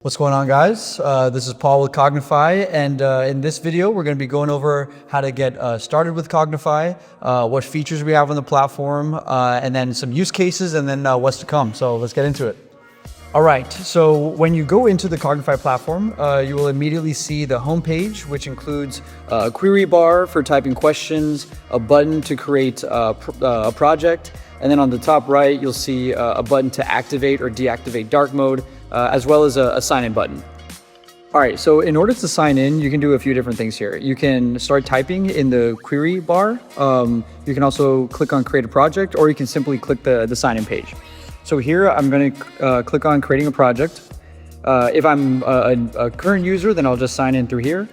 What's going on, guys? This is Paul with Cognify, and in this video we're going to be going over how to get started with Cognify, what features we have on the platform, and then some use cases, and then what's to come. So let's get into it. All right, so when you go into the Cognify platform, you will immediately see the homepage, which includes a query bar for typing questions, a button to create a project, and then on the top right you'll see a button to activate or deactivate dark mode, as well as a sign-in button. All right, so in order to sign in, you can do a few different things here. You can start typing in the query bar. You can also click on create a project, or you can simply click the sign-in page. So here I'm going to click on creating a project. If I'm a current user, then I'll just sign in through here.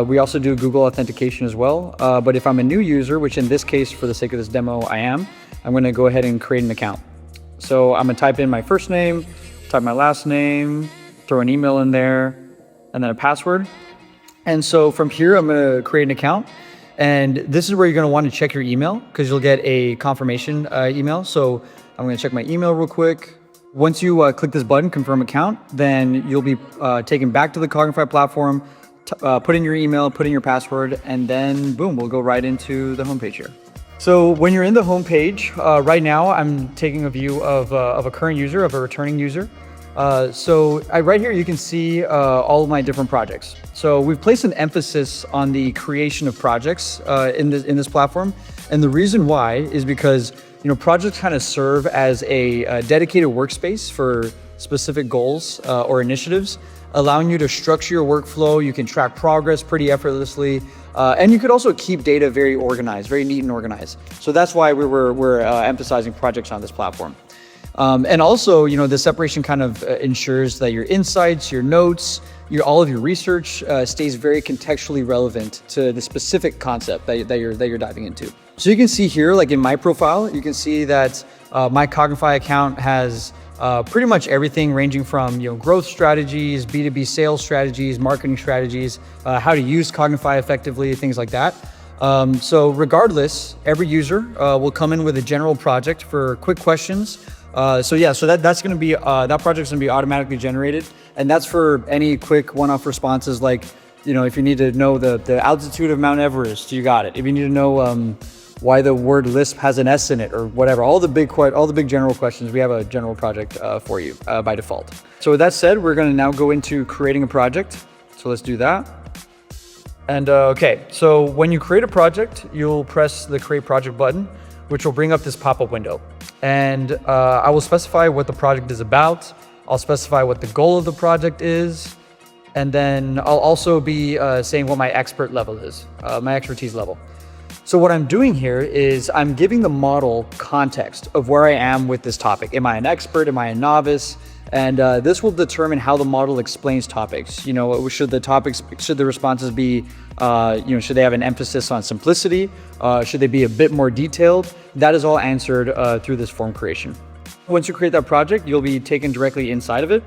We also do Google authentication as well. But if I'm a new user, which in this case, for the sake of this demo, I'm going to go ahead and create an account. So I'm going to type in my first name, type my last name, throw an email in there, and then a password. And so from here, I'm going to create an account. And this is where you're going to want to check your email, because you'll get a confirmation email. So I'm going to check my email real quick. Once you click this button, confirm account, then you'll be taken back to the Cognify platform, put in your email, put in your password, and then boom, we'll go right into the homepage here. So when you're in the homepage, right now I'm taking a view of a current user, of a returning user. Right here you can see all of my different projects. So we've placed an emphasis on the creation of projects in this platform, and the reason why is because projects kind of serve as a dedicated workspace for specific goals or initiatives, allowing you to structure your workflow. You can track progress pretty effortlessly, and you could also keep data very organized, very neat and organized. So that's why we're emphasizing projects on this platform. And also, the separation kind of ensures that your insights, your notes, all of your research stays very contextually relevant to the specific concept that you're diving into. So you can see here, like in my profile, you can see that my Cognify account has pretty much everything ranging from growth strategies, B2B sales strategies, marketing strategies, how to use Cognify effectively, things like that. So regardless, every user will come in with a general project for quick questions. That's going to be that project's going to be automatically generated, and that's for any quick one-off responses, like if you need to know the altitude of Mount Everest, you got it. If you need to know why the word Lisp has an S in it or whatever, all the big general questions, we have a general project for you by default. So with that said, we're going to now go into creating a project. So let's do that. And okay, so when you create a project, you'll press the create project button, which will bring up this pop-up window. And I will specify what the project is about. I'll specify what the goal of the project is. And then I'll also be saying what my expert level is, my expertise level. So what I'm doing here is I'm giving the model context of where I am with this topic. Am I an expert? Am I a novice? And this will determine how the model explains topics. Should the responses be, should they have an emphasis on simplicity? Should they be a bit more detailed? That is all answered through this form creation. Once you create that project, you'll be taken directly inside of it.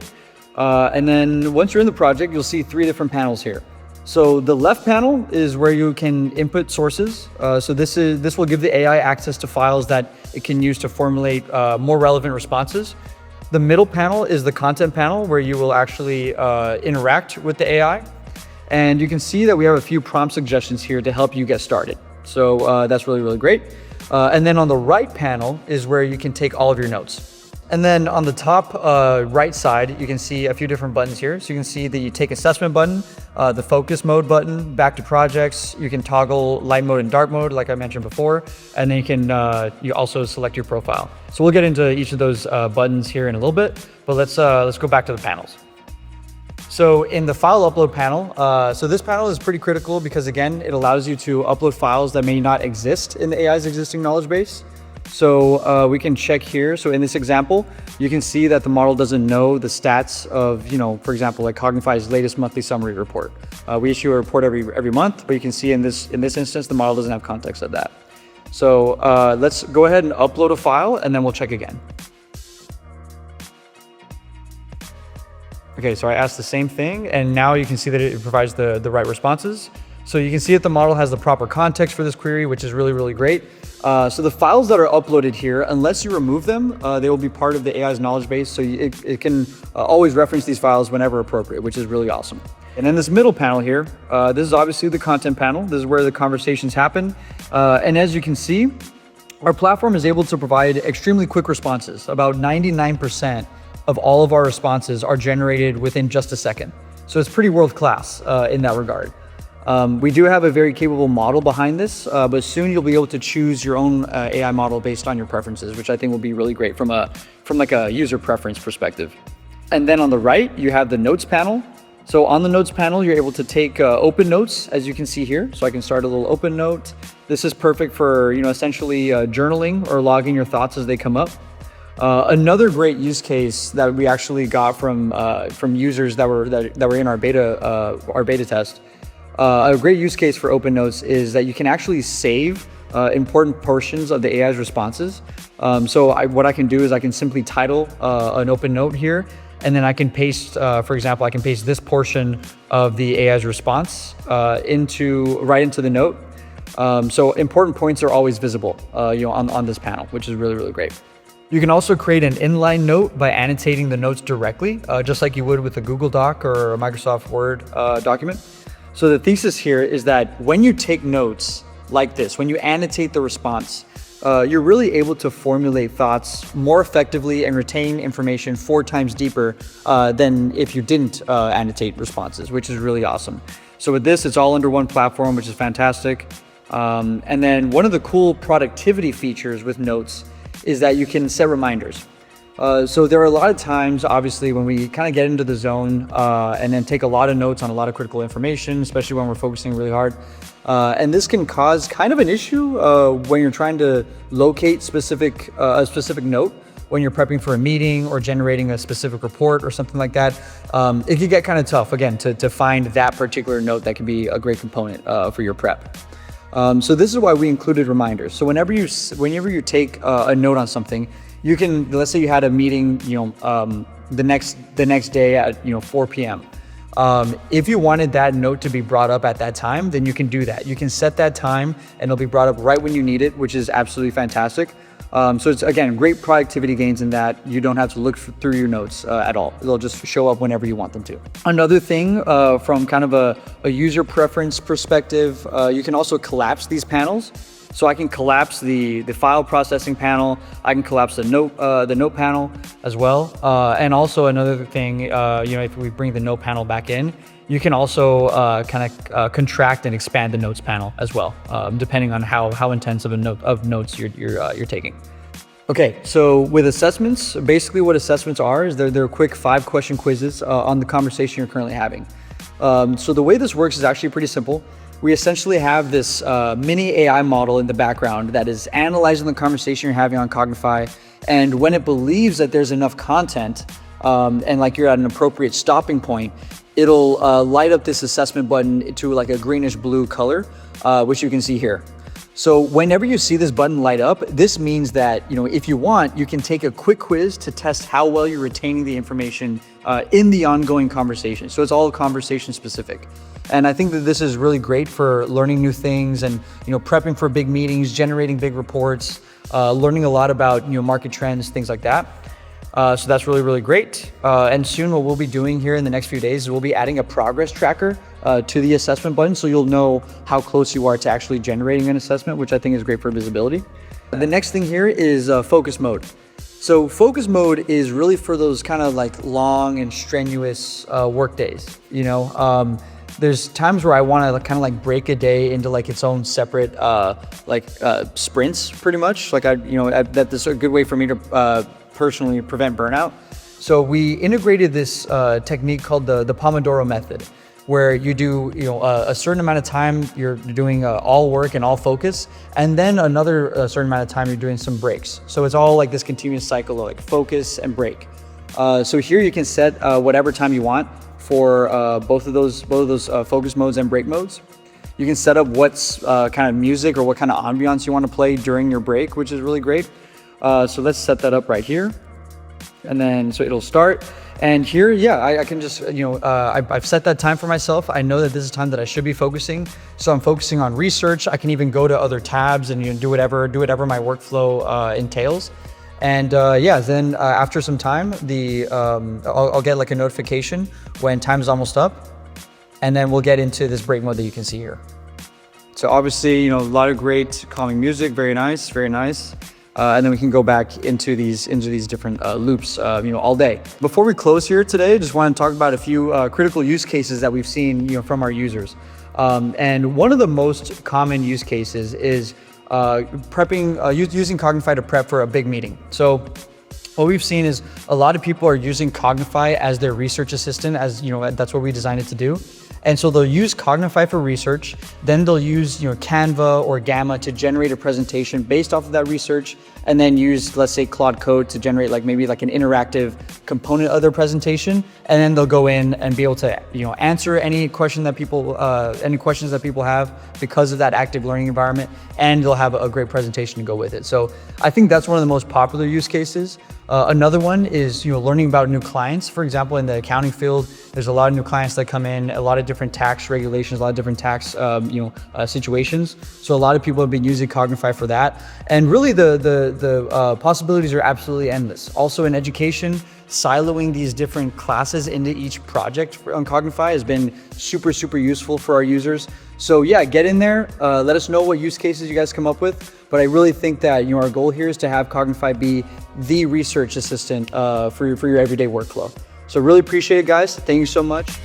And then once you're in the project, you'll see 3 different panels here. So the left panel is where you can input sources. So this will give the AI access to files that it can use to formulate more relevant responses. The middle panel is the content panel, where you will actually interact with the AI. And you can see that we have a few prompt suggestions here to help you get started. So that's really, really great. And then on the right panel is where you can take all of your notes. And then on the top right side, you can see a few different buttons here. So you can see the take assessment button, the focus mode button, back to projects. You can toggle light mode and dark mode, like I mentioned before. And then you also select your profile. So we'll get into each of those buttons here in a little bit, but let's go back to the panels. So in the file upload panel, so this panel is pretty critical because, again, it allows you to upload files that may not exist in the AI's existing knowledge base. So we can check here. So in this example, you can see that the model doesn't know the stats of, for example, like Cognify's latest monthly summary report. We issue a report every month, but you can see in this instance, the model doesn't have context of that. So let's go ahead and upload a file, and then we'll check again. Okay, so I asked the same thing, and now you can see that it provides the right responses. So you can see that the model has the proper context for this query, which is really, really great. So the files that are uploaded here, unless you remove them, they will be part of the AI's knowledge base. So it can always reference these files whenever appropriate, which is really awesome. And then this middle panel here, this is obviously the content panel. This is where the conversations happen. And as you can see, our platform is able to provide extremely quick responses. About 99% of all of our responses are generated within just a second. So it's pretty world-class in that regard. We do have a very capable model behind this, but soon you'll be able to choose your own AI model based on your preferences, which I think will be really great from like a user preference perspective. And then on the right, you have the notes panel. So on the notes panel, you're able to take open notes, as you can see here. So I can start a little open note. This is perfect for, essentially journaling or logging your thoughts as they come up. Another great use case that we actually got from users that were in our beta test. A great use case for open notes is that you can actually save important portions of the AI's responses. What I can do is I can simply title an open note here, and then I can paste, for example, I can paste this portion of the AI's response right into the note. So important points are always visible, on this panel, which is really, really great. You can also create an inline note by annotating the notes directly, just like you would with a Google Doc or a Microsoft Word document. So the thesis here is that when you take notes like this, when you annotate the response, you're really able to formulate thoughts more effectively and retain information 4 times deeper than if you didn't annotate responses, which is really awesome. So with this, it's all under one platform, which is fantastic. And then one of the cool productivity features with notes is that you can set reminders. So there are a lot of times, obviously, when we kind of get into the zone and then take a lot of notes on a lot of critical information, especially when we're focusing really hard. And this can cause kind of an issue when you're trying to locate a specific note when you're prepping for a meeting or generating a specific report or something like that. It can get kind of tough, again, to find that particular note that can be a great component for your prep. So this is why we included reminders. So whenever you take a note on something, you can, let's say you had a meeting, the next day at 4 p.m. If you wanted that note to be brought up at that time, then you can do that. You can set that time and it'll be brought up right when you need it, which is absolutely fantastic. So it's, again, great productivity gains in that you don't have to look through your notes at all. They'll just show up whenever you want them to. Another thing from kind of a user preference perspective, you can also collapse these panels. So I can collapse the file processing panel. I can collapse the note panel as well. And also another thing, if we bring the note panel back in, you can also contract and expand the notes panel as well, depending on how intensive of notes you're taking. Okay, so with assessments, basically what assessments are is they're quick 5-question quizzes on the conversation you're currently having. So the way this works is actually pretty simple. We essentially have this mini AI model in the background that is analyzing the conversation you're having on Cognify, and when it believes that there's enough content and like you're at an appropriate stopping point, it'll light up this assessment button to like a greenish blue color, which you can see here. So whenever you see this button light up, this means that, if you want, you can take a quick quiz to test how well you're retaining the information in the ongoing conversation. So it's all conversation specific. And I think that this is really great for learning new things and, prepping for big meetings, generating big reports, learning a lot about, market trends, things like that. So that's really, really great. And soon what we'll be doing here in the next few days is we'll be adding a progress tracker to the assessment button, so you'll know how close you are to actually generating an assessment, which I think is great for visibility. The next thing here is focus mode. So focus mode is really for those kind of like long and strenuous work days. There's times where I want to kind of like break a day into like its own separate sprints, pretty much. That's a good way for me to personally prevent burnout. So we integrated this technique called the Pomodoro method, where you do a certain amount of time you're doing all work and all focus, and then another certain amount of time you're doing some breaks. So it's all like this continuous cycle of like focus and break. So here you can set whatever time you want for both of those focus modes and break modes. You can set up what's kind of music or what kind of ambiance you want to play during your break, which is really great. So let's set that up right here. And then, so it'll start. And here, yeah, I can just, I've set that time for myself. I know that this is time that I should be focusing. So I'm focusing on research. I can even go to other tabs and do whatever my workflow entails. And yeah, then after some time, I'll get like a notification when time's almost up. And then we'll get into this break mode that you can see here. So obviously, a lot of great calming music, very nice, very nice. And then we can go back into these different loops, all day. Before we close here today, I just want to talk about a few critical use cases that we've seen, from our users. And one of the most common use cases is using Cognify to prep for a big meeting. So what we've seen is a lot of people are using Cognify as their research assistant, that's what we designed it to do. And so they'll use Cognify for research, then they'll use Canva or Gamma to generate a presentation based off of that research, and then use, let's say, Claude Code to generate maybe an interactive component of their presentation, and then they'll go in and be able to answer any questions that people have because of that active learning environment, and they'll have a great presentation to go with it. So I think that's one of the most popular use cases. Another one is learning about new clients. For example, in the accounting field, there's a lot of new clients that come in, a lot of different tax regulations, a lot of different tax situations. So a lot of people have been using Cognify for that. And really the possibilities are absolutely endless. Also in education, siloing these different classes into each project on Cognify has been super, super useful for our users. So yeah, get in there, let us know what use cases you guys come up with. But I really think that our goal here is to have Cognify be the research assistant for your everyday workflow. So really appreciate it, guys. Thank you so much.